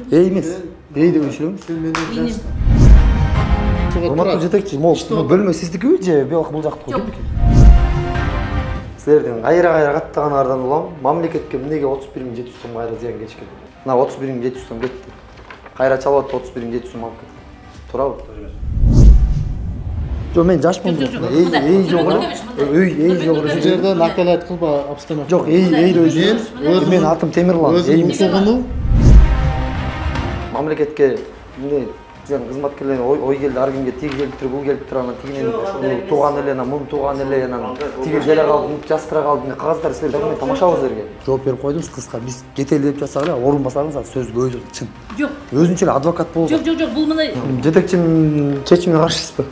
Эй эмес. Эй деп өчүрөмүз. Сен менен жаш. Урматтуу жетекчи, бөлмө сиздикиби же бул жактыкы? Жок. Силердин кайра каттаганыңардан улам, мамлекетке эмнеге 31.700 сом кайра зыян кечкен? Мына 31.700 сом кетти. Кайра чалып атты 31.700 сом алып кетти. Туурабы? Жок, мен жашмын. Эй жок. Эй жок. Бул жерде накалат кылба, обстановка. Жок, эй деп өчүрөмүз. Мен атым Темирлан. Өзүң Мамлекетке эмне кызматкерлер ой келди, ар кимге тиги келиптир, бул келиптир, анан тигинен тууган эле, анан муну тууган эле, анан тиги келе калды, муну жастыра калды, кагаздарды силер документ тамашабыз силерге. Жооп берип койдуңуз, кыска биз кетели деп жатсак эле, орунбасаңыз сөзгө өзү чын. Жок. Өзүнчө эле адвокат болуп. Жок, бул мына Жетекчинин чечимине каршысызбы?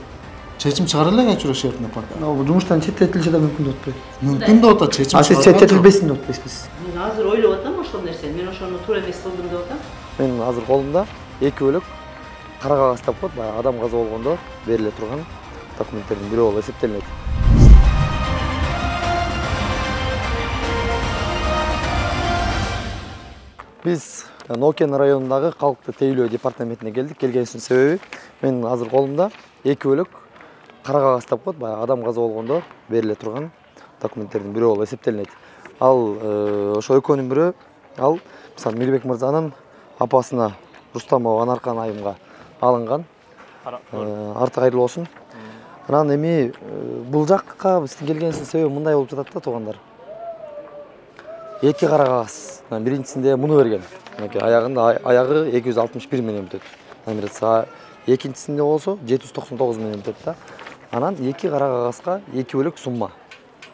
чечим чыгара элең чурак шертине парка. Жумуштан четтетилиши да мүмкүн деп атпайбы? Мүмкүн деп атат чечим. Сиз четтетилбесин деп атпайсызбы? мен азыр ойлоп атам ошол нерсени. Мен ошону туура эмес кылдым деп атам. Мен азыр колумда 2 бөлөк кара кагаз тапып, адам каза болгондо бериле турган документтердин бирөө болуп эсептелет. Биз Нокен районундагы калкты тейлөө департаментине келдик. Келгенибиздин себеби мен азыр колумда 2 бөлөк кара кагаз тапып, адам каза болгондо бериле турган документтердин бирөө болуп эсептелет. Ал ошо экөөнүн бирөө ал мисалы Мелбек мырзанын апасына Рустамова Анаркан айымга алынган. Арты кайрылуу болсун. Анан эми бул жакка биздин келгенибиздин себеби мындай болуп жатат да, туугандар. 2 кара кагаз. Биринчисинде муну берген. Аягында аягы 261 менен бүтөт. Номерация. Экинчисинде болсо 799 менен бүтөт да. Анан 2 кара кагазга 2 бөлөк сумма.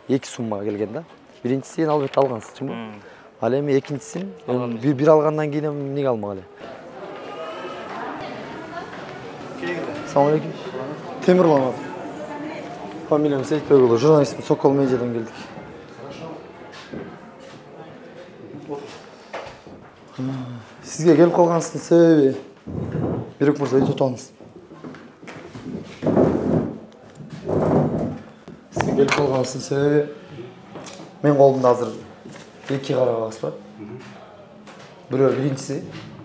2 суммага келген да. Биринчисин албетте алгансыз, чынбы? Ал эми экинчисин бир алгандан кийин эмнеге алмак эле? Assalamu alaikum. Темирлан. Фамилиям Сейтбек уулу, журналистпин, Сокол медиадан келдик. Сизге келип калганыбыздын себеби Бирок мырза үй тутабыз. Сизге келип калганыбыздын себеби мен колумда азыр 2 кара кагаз бар. Бирөө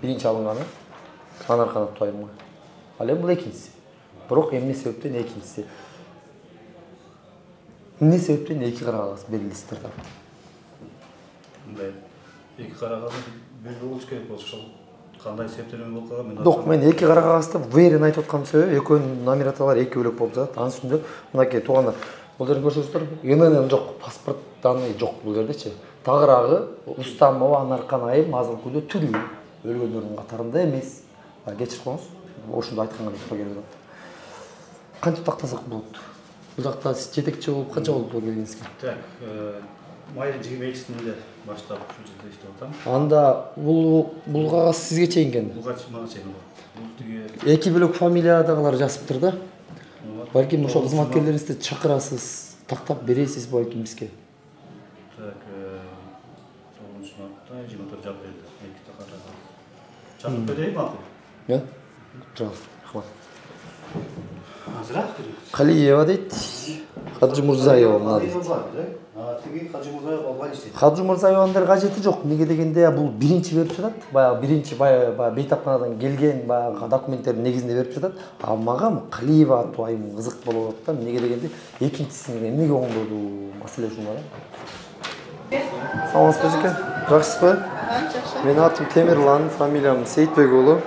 биринчи алынганы Анаркан Абтайымга. Ал эми бул экинчиси. Бирок эмне себептен экинчиси? Эмне себептен 2 кара кагаз берилдиңиздер да? Мындай 2 кара кагаз бир болуш керек болчу, ошол кандай себептен болуп калган мен. Жок, мен 2 кара кагазды уверен айтып аткан себеби экөөнүн номерациялары 2 бөлөк болуп жатат. Анын үстүндө мынакей туугандар, бул жерде көрсөңүздөр, ИНН жок, паспорт данные жок бул жердечи. Тагыраагы Рустамова Анаркан айым азыркы күндө тирүү, өлгөндөрдүн катарында эмес. Кечирип коюңуз. Ошондо айтканга туура келип атат. Кантип тактасак болот? Бул жакта сиз жетекчи болуп канча болду келгениңизге? Так, май 22-синде баштап ушул жерде иштеп атам. Анда бул кагаз сизге чейин келди. Буга мага чейин бар. Бул тиги 2 бөлөк фамилиядагылар жазыптыр да. Балким ошо кызматкерлериңизди чакырасыз, тактап бересиз балким бизге. Так, 9-марта 24 жап берди. 2 кара кагаз. Чакырып берейинби акы? Рахмат. Азыраак берет. Калиева дейт. Хаджы Мурзаева мына дейт. Тиги Хаджы Мурзаев албай иштейт. Хаджы Мурзаевдин кажети жок. Эмнеге дегенде бул биринчи берип жатат. Баягы биринчи бейтапканадан келген баягы документтердин негизинде берип жатат. А мага Калиева аттуу айым кызык болуп атат да. Эмнеге дегенде экинчисине эмнеге оңдоду маселе ушул да. Саламатсызбы жеке? Жакшысызбы? Жакшы. Менин атым Темирлан, фамилиям Сейтбек уулу.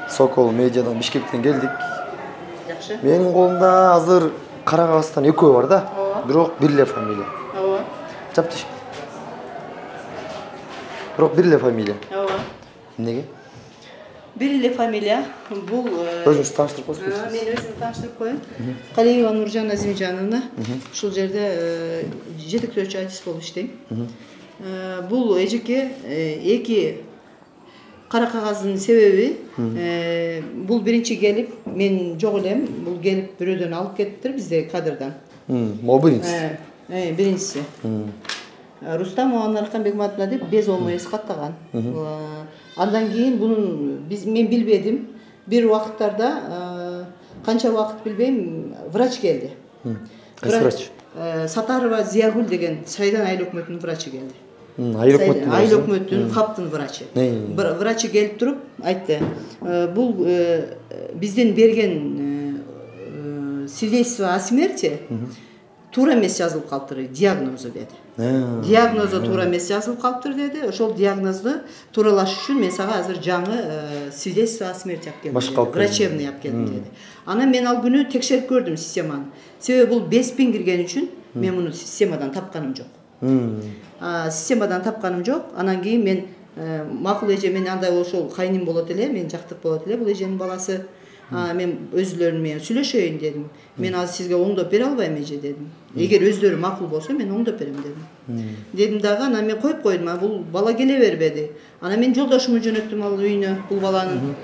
Сокол медиадан Бишкектен келдик. Жакшы. Менин колумда азыр кара кагаздан экөө бар да. Бирок бир эле фамилия. Ооба. Жаптыш. Бирок бир эле фамилия. Ооба. Эмнеге? Бир эле фамилия. Бул Өзүңүз тааныштырып коесузбу? мен өзүмдү тааныштырып коеюн. Калиева Нуржан Азимжановна. Ушул жерде жетектөөчү артист болуп иштейм. Бул эжеке 2 кара кагаздын себеби бул биринчи келип, мен жок элем, бул келип бирөөдөн алып кетиптир бизде кадрдан. Могу биринчиси. Биринчиси. Рустамова Анаркан Бегматовна деп без ОМС каттаган. Андан кийин бунун мен билбедим. Бир убакыттарда канча убакыт билбейм, врач келди. Кайсы врач? Сатарова Зиягүл деген Сайдан айыл өкмөтүнүн врачы келди. Айыл өкмөттүн айыл өкмөттүн хаптын врачы. Врачы келип туруп айтты, бул бизден берген свидетельство о смерти туура эмес жазылып калыптыр, диагнозу деди. Диагнозу туура эмес жазылып калыптыр деди. Ошол диагнозду тууралаш үчүн мен сага азыр жаңы свидетельство о смерти алып келдим. Врачебный алып келдим деди. Анан мен ал күнү текшерип көрдүм системаны. Себеби бул беспин кирген үчүн мен муну системадан тапканым жок. Системадан тапканым жок. Анан кийин мен макул эже, мен андай ошол кайним болот эле, мен жактык болот эле, бул эженин баласы. Мен өзлөрүн менен сүйлөшөйүн дедим. Мен азыр сизге оңдоп бере албайм эже дедим. Эгер өздөрү макул болсо мен оңдоп берем дедим. Дедим дагы, анан мен коюп койдум, бул бала келе бербеди. Анан мен жолдошумду жөнөттүм ал үйүнө, бул баланын.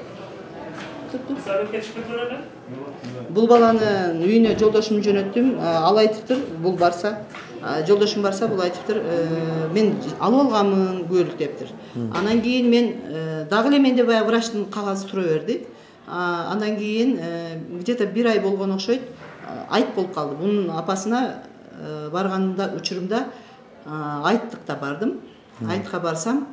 Бул баланын үйүнө жолдошумду жөнөттүм. Ал айтыптыр, бул барса, жолдошум барса, бул айтыптыр, мен алып алганмын күбөлүк дептир. Анан кийин мен дагы эле менде баягы врачтын кагазы тура берди. Андан кийин где-то 1 ай болгон окшойт, айт болуп калды. Бунун апасына барганымда учурумда айттыкта бардым. Айтка барсам,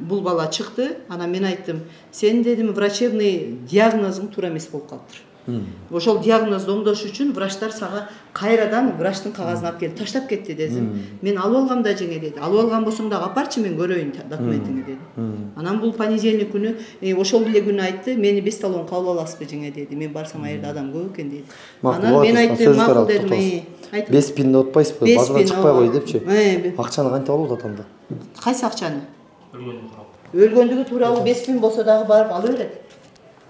бул бала чыкты. Анан мен айттым, сен дедим врачебный диагнозуң туура эмес болуп калыптыр. Ошол диагнозду оңдош үчүн врачтар сага кайрадан врачтын кагазын алып келип таштап кетти дедим. Мен алып алгам да жеңе деди. Алып алган болсоң дагы апарчы, мен көрөйүн документиңи деди. Анан бул понедельник күнү, ошол эле күнү айтты, мени бес талон кабыл аласызбы жеңе деди. Мен барсам аерде адам көп экен деди. Анан мен айттым, макул дедим. Беспин деп атпайсызбы? Базардан чыкпай кой депчи. Акчаны кантип алып атат анда? Кайсы акчаны? Өлгөндүгү тууралуу беспин болсо дагы барып ала берет.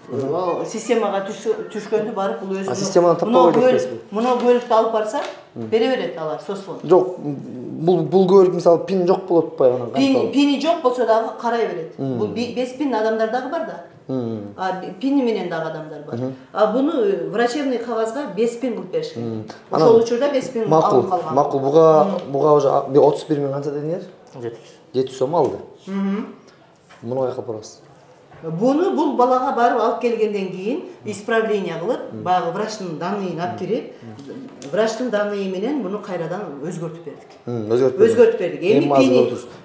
Системага түшкөндү барып бул өзү. Системадан таппай кой деппесизби? Муну бөлүктү алып барса, бере берет алар соцфонд. Жок, бул бөлүк мисалы пин жок болуп атпайбы анан кантип? Пини жок болсо дагы карай берет. Бул беспин адамдар дагы бар да. Пини менен дагы адамдар бар. Буну врачебный кагазга беспин кылып беришкен. Ошол учурда беспин алып калган. Макул, буга уже 31 миң канча дедиңер? 700 сом алды. Муну кайка барасыз? Буну бул балага барып алып келгенден кийин исправление кылып, баягы врачтын данныйын алып кирип, врачтын данныйы менен буну кайрадан өзгөртүп бердик. Өзгөртүп бердик.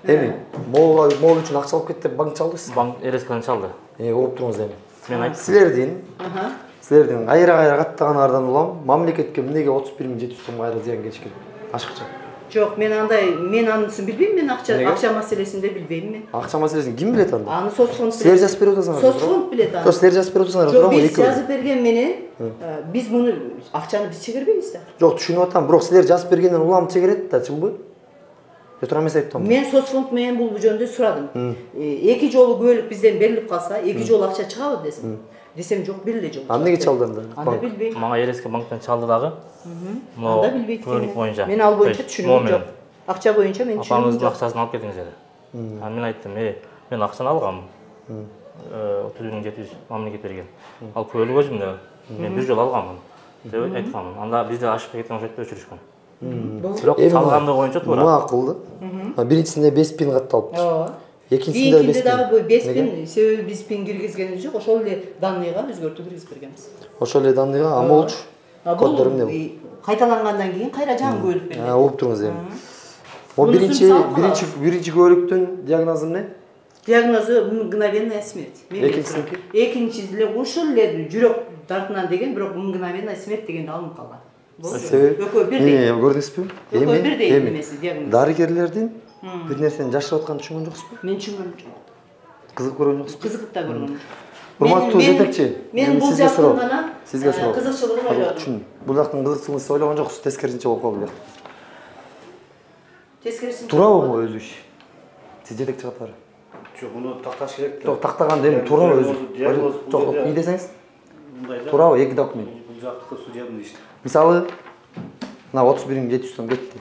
Эми могул үчүн акча алып кетти деп банк чалдыңыз? Банк РСКдан чалды. Уруп туруңуз эми. Мен айттым. Силердин кайра каттаганыңардан улам мамлекетке эмнеге 31.700 сом кайра зыян келишкен? Ашыкча. Жок, мен анысын билбейм, мен акча маселесинде билбейм мен. Акча маселесин ким билет анда? Аны соцфонд. Силер жазып берип атасыңар. Соцфонд билет аны. Жок, силер жазып берип атасыңар. Жок, биз жазып берген менен биз муну акчаны биз чегербейбиз да. Жок, түшүнүп атам, бирок силер жазып бергенден улам чегерет да, чынбы? Же туура эмес айттым? Мен соцфонд менен бул жөнүндө сурадым. Эки жолу күбөлүк бизден берилип калса, эки жолу акча чыгабы десем. Десем жок, бир эле жол. Аны эмнеге чалды анда? Аны билбейм. Мага РСК банктан чалды дагы. Анда билбейт. Күбөлүк боюнча. Мен ал боюнча түшүнүм жок. Акча боюнча мен түшүнүм Апаңыздын акчасын алып кетиңиз деди. Мен айттым, мен акчаны алгам. 30.700 мамлекет берген. Ал күбөлүк өзүмдө. Мен бир жол алганмын деп айтканмын. Анда бизде ашып кеткен окшойт өчүрүшкөн. Бирок чалганды боюнча туура. Макул да. Биринчисинде 5 пин катталыптыр. Ооба. Экинчисинде 5 пин. Дагы 5 пин, себеби биз пин киргизгенибиз жок, ошол эле данныйга өзгөртүү киргизип бергенбиз. Ошол эле данныйга, а болчу. Коддор эмне бул? Кайталангандан кийин кайра жаңы бөлүп берилет. Уруп туруңуз эми. Биринчи күбөлүктүн диагнозу эмне? Диагнозу мгновенная смерть. Экинчисиники? Экинчиси эле ушул эле жүрөк тартынан деген, бирок мгновенная смерть дегенди алынып калган. Себеби? Экөө бирдей. Көрдүңүзбү? Экөө бирдей немеси диагноз. Дарыгерлердин бир нерсени жашырып атканын түшүнгөн жоксузбу? Мен түшүнгөнүм жок. Кызык көргөн жоксузбу? Кызыгып да көргөнүм жок. Урматтуу жетекчи, мен бул жактын гана сизге суроо. кызыкчылыгын ойлодум. Бул жактын кызыкчылыгын сиз ойлогон жоксуз, тескерисинче болуп калды. Тескерисинче. Туурабы бул өзү иш? Сиз жетекчи катары. Жок, муну такташ керек. Жок, тактаганда эми туурабы өзү? Жок, ий десеңиз? Мындай да. Туурабы эки документ. Бул жактыкы судьянын ишти. Мисалы, мына 31.700 сом кетти.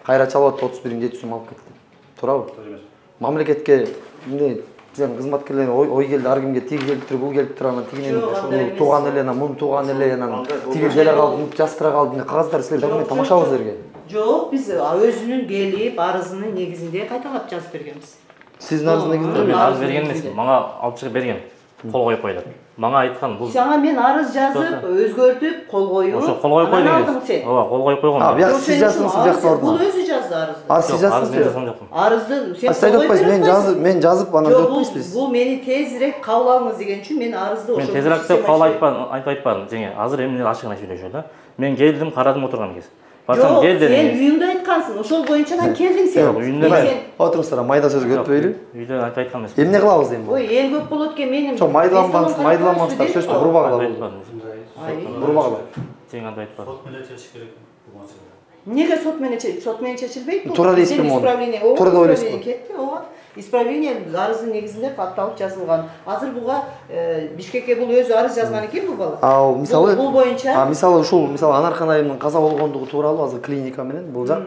Кайра чалып атып 31.700 сом алып кетти. Туурабы? Туура эмес. Мамлекетке эмне сен кызматкерлер ой келди, ар кимге тиги келиптир, бул келиптир, анан тигинен тууган эле, анан муну тууган эле, анан тиги келе калды, жастыра калды, кагаздар силер документ тамашабыз силерге. Жок, биз өзүнүн келип арызынын негизинде кайталап жазып бергенбиз. Сиздин арыздын негизинде? Мен арыз берген эмесмин, мага алып чыгып берген. Кол коюп кой деп. Мага айткан бул Сага мен арыз жазып, өзгөртүп, кол коюп. ошо кол коюп анан койдуңуз. алдың сен. Ооба, кол коюп койгон. А, бияк сиз жаздыңыз, бияк Бул ордуна. өзү жазды арызды. А, сиз Аз жаздыңыз. мен жазган жокмун. Арызды сен Сиз айтып атпайсыз, мен жазып анан Жок, деп атпайсыз. бул мени тезирээк кабыл алыңыз деген үчүн мен арызды Мен тезирээк деп кабыл айтпадым. Жеңе, азыр эмне ачыгына сүйлөшөлү да. Мен келдим, карадым отурган кез. Барсам кел сен дедиңиз. үйүңдө айткансың, ошол боюнча келдиң сен. Жок, үйүндө Отуруңуздар, майда сөз көтпөйлү. Үйдө айткан эмес. Эмне кылабыз эми? Ой, эл көп болот экен менин. Жок, майдаланбаңыздар, сөздү урбагыла. Урбагыла. Сен андай айтпадың. Сот менен чечиш керек бул маселе. Неге сот менен чечилбейт? Туура дейсизби муну? Туура деп ойлойсузбу? Кетти, ооба. Исправление арыздын негизинде катталып жазылган. Азыр буга Бишкекке бул өзү арыз жазган экен бул бала. А, мисалы, бул боюнча мисалы ушул, мисалы Анархан айымдын каза болгондугу тууралуу азыр клиника менен бул жак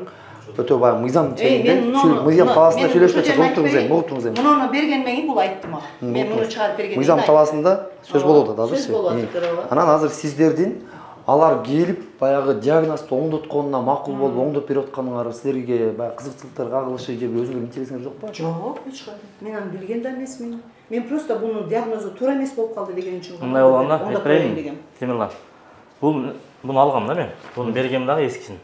өтө баягы мыйзам чегинде, мыйзам талаасында сүйлөшмөкчү, угуптуңуз эми. Муну бергенден кийин бул айтты мага. Мен муну чыгарып бергенден Мыйзам талаасында сөз болуп атат Сөз болуп азырчы. атат, ооба. Анан азыр сиздердин алар келип баягы диагнозду оңдотконуна макул болуп оңдоп берип атканыңар силерге баягы кызыкчылыктар кагылышы же бир өзүңөр интересиңер жокпу? Жок, эч кандай. Мен аны билген да эмесмин. Мен просто бунун диагнозу туура эмес болуп калды деген үчүн Мындай болгондо оңдоп коеюн айтпайм. дегем. Темирлан. Буну алгам да мен. Буну бергем дагы эскисин.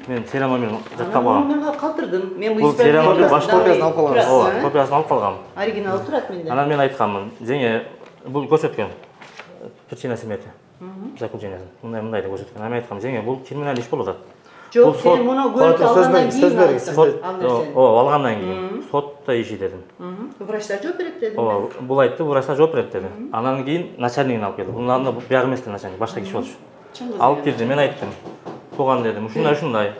Мен серия номерин жаттап алгам. Мен калтырдым. Мен Бул серия номер копиясын алып калгансыз. Ооба, копиясын алып калгам. Оригинал турат менде. Анан мен айтканмын, жеңе бул көрсөткөн. Причина смерти. Заключениясын. Мындай деп көрсөткөн. Мен айткам, жеңе бул криминалдык иш болуп атат. Жок, сен муну көрүп алгандан сөз бериңиз, кийин Ооба, алгандан кийин сотто иши дедим. врачтар жооп берет дедим. Ооба, бул айтты, врачтар жооп берет деди. Анан кийин начальнигин алып келди. Бунун алдында бияк эмес начальник, башка киши болчу. Алып кирди, мен айттым. Туган дедим, ушундай.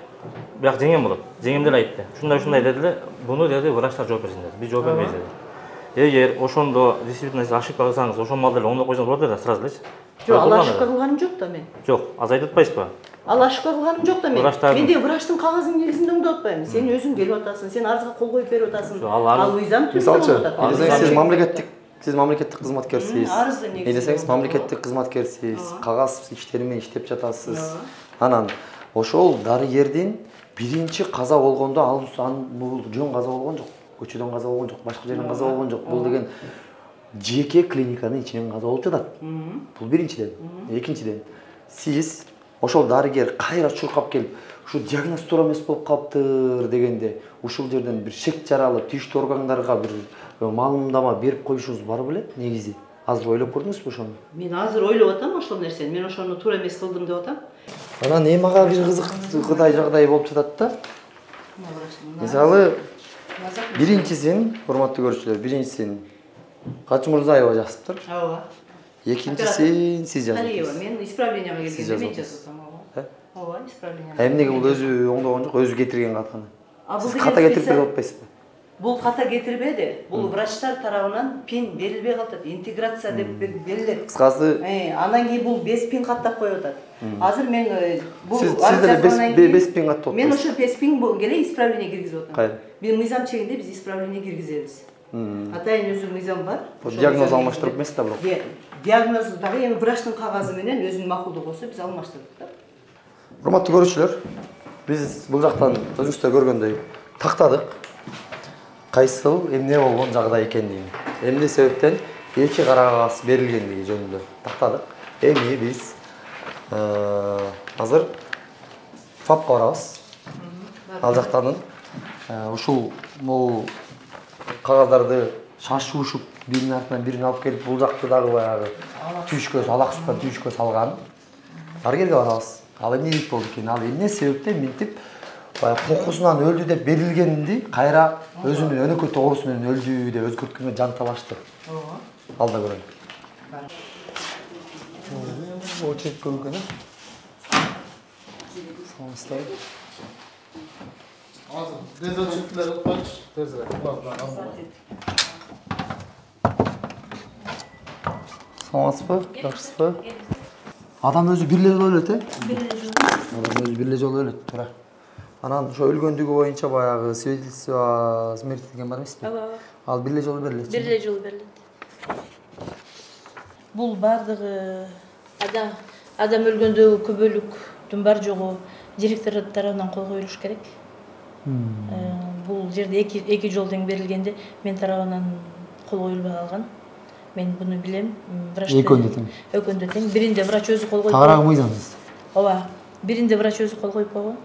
Бияк жеңем болот. Жеңем деле айтты. Ушундай деди эле, буну деди врачтар жооп берсин деди. Биз жооп бербейбиз деди. Эгер ошондо действительно сиз ошибка кылсаңыз, ошол малда эле оңдоп койсоңуз болот эле, сразу элечи. Жок, ал ошибка кылганым жок да мен. Жок, азайтып атпайсызбы? Ал ошибка кылганым жок да мен. Врачтардын- Мен де врачтын кагазынын негизинде оңдоп атпайм. Сен өзүң келип атасың, сен арызга кол коюп берип атасың. Жок, ал мыйзам түрүндө Мисалчы, оңдоп атат. сиз мамлекеттик кызматкерсиз. Арызды негизинде. Эйлесеңиз мамлекеттик кызматкерсиз, кагаз иштери менен иштеп жатасыз. Анан ошол дарыгердин биринчи каза болгондо ал бул жөн каза болгон жок, көчөдөн каза болгон жок, башка жерден каза болгон жок. Бул деген жеке клиниканын ичинен каза болуп жатат. Бул биринчиден. Экинчиден, сиз ошол дарыгер кайра чуркап келип, ушу диагноз туура эмес болуп калыптыр дегенде, ушул жерден бир шек жаралып, тийиштүү органдарга бир маалымдама берип коюшуңуз бар беле негизи? Азыр ойлоп көрдүңүзбү ошону? Мен азыр ойлоп атам ошол нерсени. Мен ошону туура эмес кылдым деп атам. Анан эми мага бир кызыктай жагдай болуп жатат да. Мисалы, биринчисин, урматтуу көрүүчүлөр, биринчисин Качы Мурзаева жазыптыр. Ооба. Экинчисин сиз Алиева, жаздыңыз. мен исправленияга Сиз келгенде мен жаздыңыз. жазып атам. Ооба, исправление. Эмнеге бул өзү оңдогон жок, өзү кетирген катаны. Сиз Сиз ката кетирип берип атпайсызбы? Бул ката кетирбеди. Бул врачтар тарабынан пин берилбей калат. Интеграция деп берилет. Кыскасы, Андан кийин бул 5 пин каттап коюп атат. Азыр мен бул сиз деле 5 пин каттап мен атпайсыз. ошо 5 пин келе исправление киргизип атам. Кайра. Биз мыйзам чегинде биз исправление киргизебиз. Атайын өзү мыйзам бар. Диагноз алмаштырып эмес да бирок. Диагноз дагы эми врачтын кагазы менен өзүнүн макулдугу болсо биз алмаштырдык да. Урматтуу көрүүчүлөр, биз бул жактан өзүңүздөр көргөндөй тактадык. Кайсыл эмне болгон жагдай экендигин, эмне себептен эки кара кагаз берилгендиги жөнүндө тактадык. Эми биз азыр ФАПка барабыз. Ал жактанын ушул бул кагаздарды шашуушуп биринин артынан бирин алып келип бул жакты дагы баягы түйүшкө, алаксыздан түйүшкө салган. Дарыгерге барабыз. Ал эмне дейт болду экен? Ал эмне себептен мынтип кокусунан өлдү деп берилгенди кайра өзүнүн өнөкөй тоорусу менен өлдү деп өзгөрткөнгө жанталашты. Ооба. Алда көрөлүк. Очередь көп экен. Саламатсыздар. Азыр дезочиклер өткөнч, тезирээк. Саламатсызбы? Жакшысызбы? Адам өзү бир эле жолу өлөт, Адам өзү бир эле жолу өлөт, туура. Анан ошо өлгөндүгү боюнча баягы свидетельство смерти деген бар эмеспи? Ооба. Ал бир эле жолу берилет. Бир эле жолу берилет. Бул бардыгы адам өлгөндөгү көбөлүктүн бар жогу директор тарабынан кол коюлуш керек. Бул жерде эки жол тең берилгенде мен тарабынан кол коюлбай калган. Мен буну билем. Экөөнү тең. Экөөнү тең. Биринде врач өзү кол коюп. Тагыраак мыйзамсыз. Ооба. Биринде врач өзү кол коюп койгон.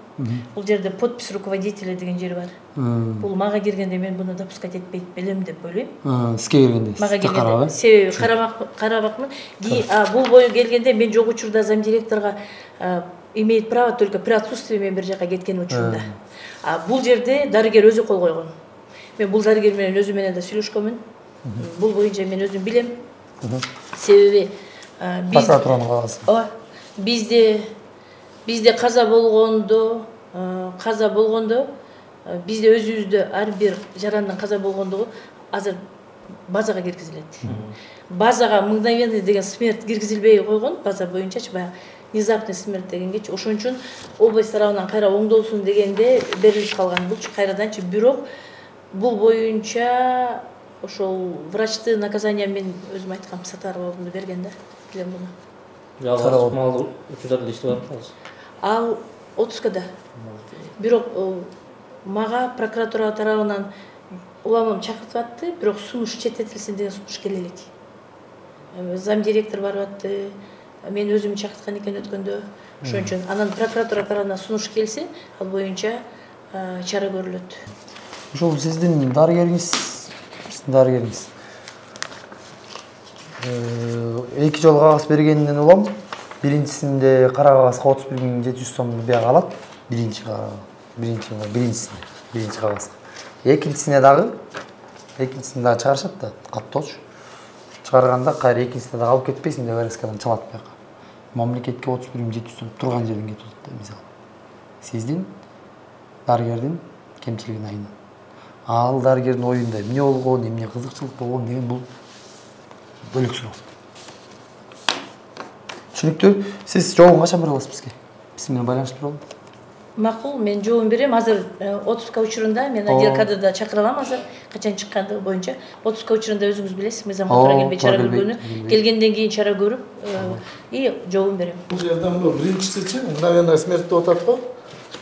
Бул жерде подпись руководителя деген жер бар. Бул мага келгенде мен буну допускать этпейт белем деп ойлойм. Сизге келгенде. Мага келгенде себеби карабакмын. Бул бою келгенде мен жок учурда зам директорго имеет право только при отсутствии мен бир жака кеткен учурунда. Бул жерде дарыгер өзү кол койгон. Мен бул дарыгер менен өзү менен да сүйлөшкөнмүн. Бул боюнча мен өзүм билем. Себеби прокуратуранын кагазы. Ооба. Бизде каза болгондо бизде өзүбүздө ар бир жарандын каза болгондугу азыр базага киргизилет. Базага мгновенный деген смерть киргизилбей койгон, база боюнчачы баягы внезапный смерть дегенгечи. Ошон үчүн область тарабынан кайра оңдолсун дегенде берилип калган булчу кайраданчы. Бирок бул боюнча ошол врачты наказание мен өзүм айткам Сатарова буну берген да. Билем буну. Жалгыз мал учурда иштеп атабыз. Ал отпускада. Бирок мага прокуратура тарабынан уламым чакыртып атты, бирок сунуш чететилсин деген сунуш келе элек. Зам директор барып атты. Мен өзүм чакырткан экен өткөндө. Ошон үчүн анан прокуратура тарабынан сунуш келсе, ал боюнча чара көрүлөт. Ошол сиздин дарыгериңиз, эки жолу кагаз бергенинен улам. Биринчисинде кара кагазга 31.700 сомду бияга алат. Биринчи кагазга. Экинчисине дагы чыгарышат да, каттоочу. Чыгарганда кайра экинчисине дагы алып кетпейсиң деп РСКдан чалат бияка. Мамлекетке 31.700 сом турган жерден кетип атат да, мисалы. Сиздин дарыгердин кемчилигин айынан. Ал дарыгердин оюнда эмне болгон, эмне кызыкчылык болгон деген бул бөлөк суроо. Түшүнүктүү. Сиз жообун качан бере аласыз бизге? Биз менен байланыштып туралы. Макул, мен жообун берем. Азыр отпуска учурунда мен отделкада да чакыра алам азыр. Качан чыкканды боюнча. Отпуска учурунда өзүңүз билесиз, мыйзамга туура келбей чара көргөнү. Келгенден кийин чара көрүп, и жообун берем. Бул жерде мына биринчисичи мгновенная смерть деп атат го.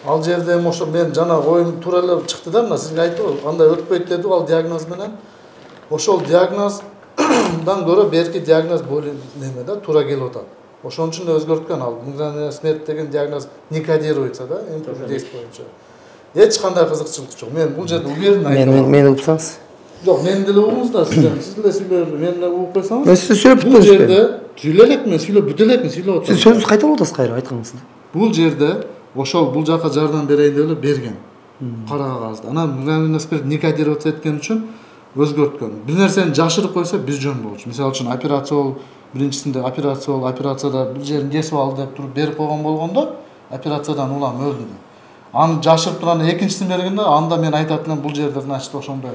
Ал жерде ошо мен жана оюм туура эле чыкты да, мына сизге айттым, андай өтпөйт деди ал диагноз менен. Ошол диагноздан көрө берки диагноз более неме да, туура келип атат. Ошон үчүн өзгөрткөн ал мгновенная смерть деген диагноз не кодируется да, МТ-10 боюнча. Эч кандай кызыкчылык жок. Мен бул жерде уверенно айтам. Мени уксаңыз. Жок, мен деле угуңуз да, сиз деле сүйлөп, мен деле угуп койсоңуз. Мен сиз сүйлөп бул жерде сүйлөп элекмин, сүйлөп бүтө элекмин, сүйлөп атам. Сиз сөзүңүздү кайталап атасыз кайра айтканыңызды. Бул жерде ошол бул жака жардам берейин деп эле берген. Кара кагазды. Анан мгновенная смерть не кодируется эткени үчүн өзгөрткөн. Бир нерсени жашырып койсо биз жөн болчу. Мисалы үчүн операция болуп, биринчисинде операция болуп, операцияда бир жерин кесип алды деп туруп берип койгон болгондо, операциядан улам өлдү. Аны жашырып турганда экинчисин бергенде, анда мен айтат элем бул жерде значит ошондой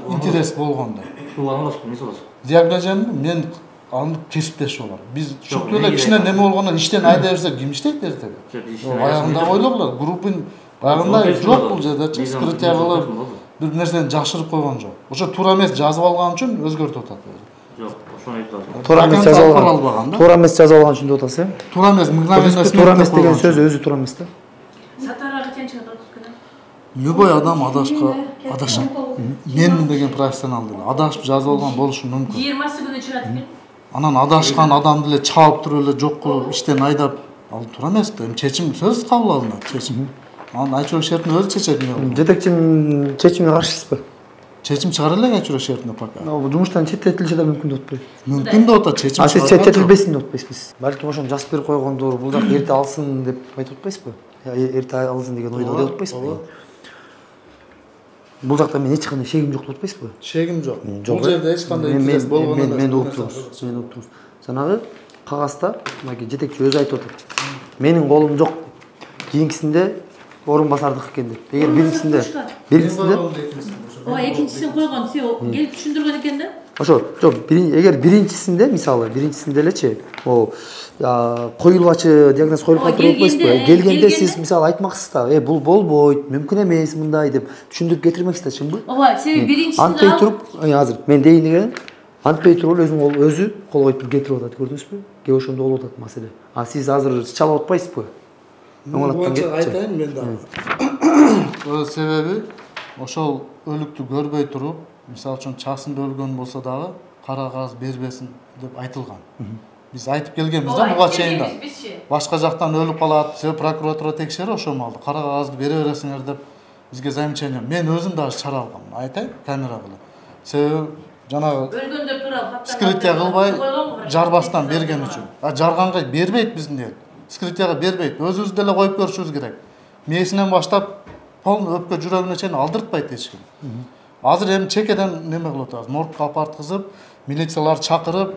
интерес болгондо. Уланасыз, эмне болосуз? Диагнозем мен аны кесиптеши бар. Биз чөктү эле кичине неме болгондон иштен айдай берсе ким иштейт эртеге? Аягында ойлогула, группын баягындай жок бул жерде, скрытие кылып, бир нерсени жашырып койгон жок. Ошо туура эмес жазып алган үчүн өзгөртүп атат. Жок, ошону айтып атам. Туура эмес жазып алган үчүн деп атасыз, э? Туура эмес, мгновенная смерть. Туура эмес деген сөз өзү туура эмес да. Сатарага качан чыгат отпускадан? Любой адам адашат. Мен деген профессионал деле адашып жазып алган болушу мүмкүн. 20-сы күнү чыгат экен. Анан адашкан адамды эле чаап туруп эле жок кылып иштен айдап ал туура эмес да. Чечим сөз кабыл алынат, чечим. Анан Айчурак Шериповна өзү чечет эмне. Жетекчинин чечимине каршысызбы? Чечим чыгара элек Айчурак Шериповна пока. Жумуштан четтетилиши да мүмкүн деп атпайбы? Мүмкүн деп атат, чечим. Сиз четтетилбесин деп атпайсызбы? Балким ошону жазып берип койгондур, бул жак эрте алсын деп айтып атпайсызбы? Эрте алсын деген ойдо деп атпайсызбы? Бул жакта мен эч кандай шегим жок деп атпайсызбы? Шегим жок. Бул жерде эч кандай интерес болгон эмес. Мен угуп турмун. Жанагы кагазда мына жетекчи өзү айтып атат. Менин колум жок. Кийинкисинде орун басардык экен деп. Эгер биринчисинде Ооба, экинчисин койгон, сиз келип түшүндүргөн экен да? Ошо, жок, эгер биринчисинде, мисалы, биринчисинде элечи, коюлгачы диагноз коюлуп калып турбайсызбы? Келгенде сиз мисалы айтмаксыз да, бул болбойт, мүмкүн эмес мындай деп түшүндүрүп кетирмексиз да, чынбы? Ооба, себеби биринчисинде антпей туруп, азыр мен дейин деген, антпей туруп өзү кол коюп кетирип атат, көрдүңүзбү? Кээ ошондо болуп атат маселе. А сиз азыр чалып атпайсызбы? Буга айтайын мен да. Себеби ошол өлүктү көрбөй туруп, мисалы үчүн часында өлгөн болсо дагы кара кагаз бербесин деп айтылган. Биз айтып келгенбиз да буга чейин да. Башка жактан өлүп калат, себеби прокуратура текшерип ошол малды кара кагазды бере бересиңер деп бизге замечание. Мен өзүм дагы чара алгам. Айтайын камера кылып. Себеби жанагы өлгөндөр тууралуу скрытия кылбай жарбастан берген үчүн. Жарганга бербейт биздин эл. Скрытияга бербейт. Өзүбүз деле коюп көрүшүбүз керек. Мээсинен баштап полный өпкө жүрөгүнө чейин алдыртпайт эч ким. Азыр эми чекеден неме кылып атабыз. Моргка алып барткызып, милициялар чакырып,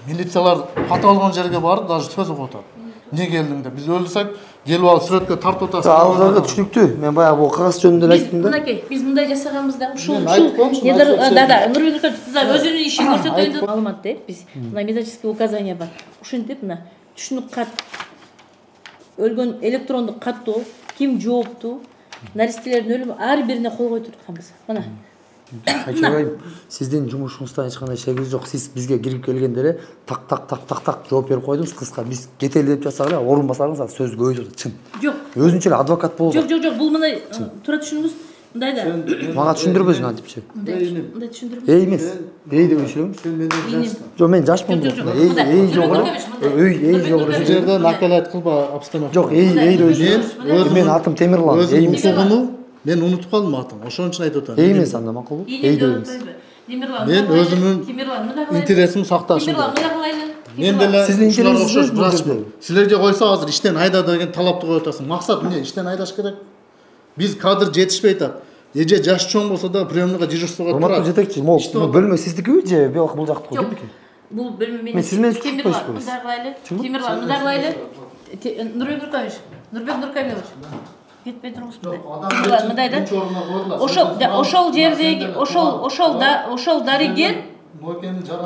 милициялар ката болгон жерге барып даже сөз угуп атат. Не келдиң деп. Биз өлсөк, келип алып сүрөткө тартып атасың. Алгы түшүнүктүү. Мен баягы бул кагаз жөнүндө эле айттым да. Мынакей, биз мындай жасаганбыз да. Ушул да Нурбек өзүнүн ишин көрсөтөйүн деп маалымат деп биз мына методический указание бар. Ушинтип мына түшүнүк кат, өлгөн электрондук каттоо, ким жооптуу, наристелердин өлүмү ар бирине кол коюп турганбыз. Мына. Айчабайым, сиздин жумушуңуздан эч кандай шегиз жок. Сиз бизге кирип келгенде эле так жооп берип койдуңуз. Кыска биз кетели деп жатсак эле орун басарыңыз сөз көбөйтүп чын. Жок. Өзүнчө эле адвокат болуп. Жок, бул мындай тура түшүнүңүз. Мындай да. Мага түшүндүрбөсүң антипчи. Мындай түшүндүрбөсүң. Эмес. деп өчүрөм. Сен менден жашсың. Жок, мен жашмын. Эй жок эле. Эй жок эле. Бул жерде накалет кылба обстановка. Жок, эй өзүм. Мен атым Темирлан. Эй эмес. Мен унутуп калдым атым. Ошон үчүн айтып атам. Эй эмес анда макулбу? Эй эмес. Мен өзүмдүн интересимди сакташым. Мен деле сиздин ушуларга интересиңиз окшош врачмын. Силерге койсо азыр иштен айда деген талапты коюп атасың. Максат эмне? Иштен айдаш керек. Биз кадр жетишпей атат. Эже жаш чоң болсо да приемныйга дежурствого турат. Урматтуу жетекчи, могу бөлмө сиздикиби же бул жактыкы кимдики? Бул бөлмө менин. Мен сиз менен сүйлөшүп Темирлан, коюшпайбыз. Темирлан, мындай кылайлы. Нурбек Нуркаевич, Нурбек Нуркаевич. Кетпей турыңуз мындай. Мындай да. Ошол дарыгер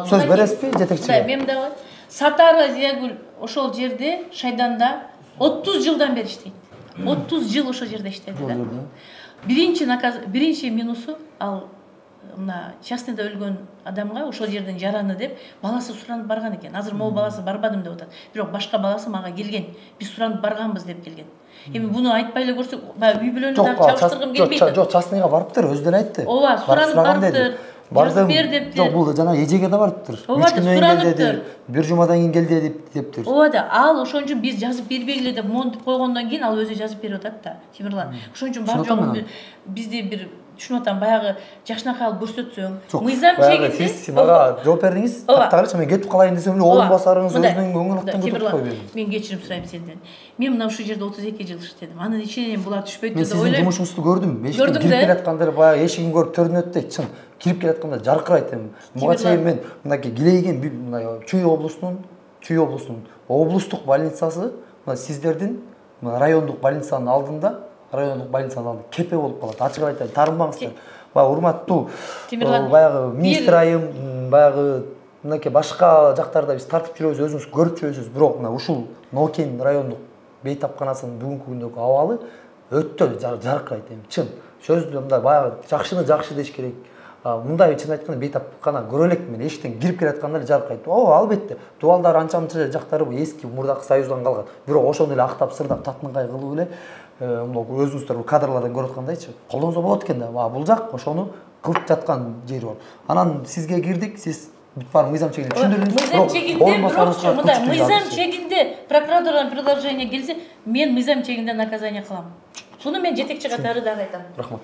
Сөз бересизби жетекчи? Мен дагы Сатара Зиягүл ошол жерде Шайданда 30 жылдан бери иштейт. 30 жыл ошол жерде иштеди да. Биринчи минусу ал мына частныйда өлгөн адамга ошол жерден жараны деп баласы суранып барган экен. Азыр могу баласы барбадым деп атат. Бирок башка баласы мага келген. Биз суранып барганбыз деп келген. Эми буну айтпай эле көрсөк, үй бүлөнү дагы чабыштыргым келбейт. Жок, частныйга барыптыр, өзү деле айтты. Ооба, суранып барыптыр. Бардым. Бер дептир. Жок, бул жана эжеге да барыптыр. 3 күнөн кийин келди. Бир жумадан кийин келди дептир. Ооба да, ал ошон үчүн биз жазып бербейли деп монтип койгондон кийин ал өзү жазып берип атат да, Темирлан. Ошон үчүн бар жогун бизди бир түшүнүп атам, баягы жакшынакай алып көрсөтсөң. Мыйзам чегинде сиз мага жооп бердиңиз. Тактагылчы мен кетип калайын десем эле орун басарыңыз өзүнүн көңүл аттан кетип койбойдун. Мен кечирим сурайм сенден. Мен мына ушул жерде 32 жыл иштедим. Анын ичинен булар түшпөйт деп ойлойм. Мен сиздин жумушуңузду көрдүм. Көрдүң Кирип келатканда эле баягы эшигин көрүп төрүнөт дейт, чын. Кирип келатканда жаркырайт эми. Буга чейин мен мынакей Гилейген мына Чүй облусунун облустук больницасы мына сиздердин райондук больницанын алдында кепе болуп калат. Ачык айтайын, таарынбаңыздар. Баягы урматтуу баягы министр айым, баягы мынакей башка жактарда биз тартып жүрөбүз, өзүңүз көрүп жүрөсүз. Бирок мына ушул Нокен райондук бейтапканасынын бүгүнкү күндөгү абалы өтө жаркырайт эми, чын. Сөздү мындай баягы жакшыны жакшы деш керек. Мындай чын айтканда бейтапкана көрө элекмин. Эшиктен кирип келатканда эле жаркырайт. Ооба, албетте. Дубалдар анча-мынча жактары эски мурдакы союздан калган. Бирок ошону эле актап сырдап татынкай кылып эле өзүңүздөр кадрлардан көрүп аткандайчы колдонсо болот экен да. Бул жак ошону кылып жаткан жери бар. Анан сизге кирдик, сиз бүт бар мыйзам чегинде түшүндүрдүңүз. Мыйзам чегинде прокуратурадан предложение келсе, мен мыйзам чегинде наказание кылам. Буну мен жетекчи катары дагы айтам. Рахмат.